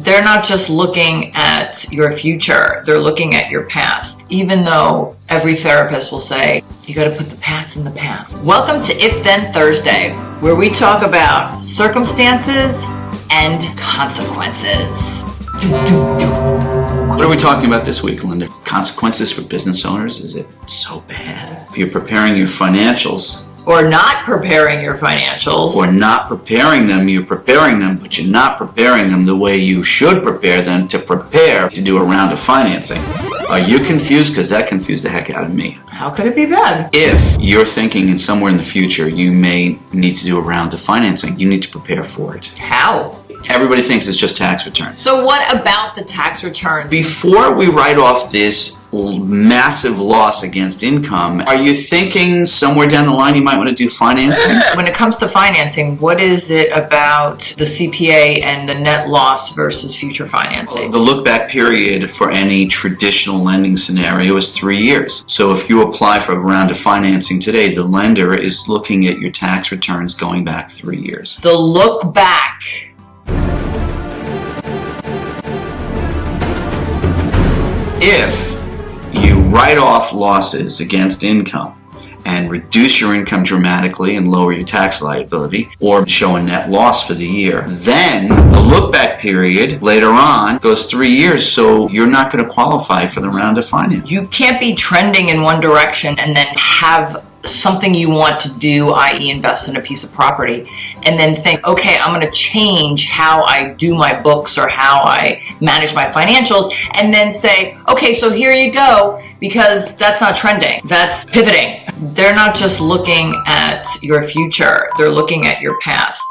They're not just looking at your future, they're looking at your past, even though every therapist will say, you got to put the past in the past. Welcome to If Then Thursday, where we talk about circumstances and consequences. What are we talking about this week, Linda? Consequences for business owners? Is it so bad? If you're preparing your financials, Or not preparing your financials. or not preparing them, you're preparing them, but you're not preparing them the way you should prepare them to prepare to do a round of financing. Are you confused? Because that confused the heck out of me. How could it be bad? If you're thinking in somewhere in the future you may need to do a round of financing, you need to prepare for it. How? Everybody thinks it's just tax returns. So what about the tax returns? Before we write off this massive loss against income, are you thinking somewhere down the line you might want to do financing? When it comes to financing, what is it about the CPA and the net loss versus future financing? The look-back period for any traditional lending scenario is 3 years. So if you apply for a round of financing today, the lender is looking at your tax returns going back 3 years. The look back. If you write off losses against income and reduce your income dramatically and lower your tax liability, or show a net loss for the year, then the look-back period later on goes 3 years, so you're not going to qualify for the round of financing. You can't be trending in one direction and then have something you want to do, i.e. invest in a piece of property, and then think, okay, I'm going to change how I do my books or how I manage my financials, and then say, okay, so here you go, because that's not trending. That's pivoting. They're not just looking at your future, they're looking at your past.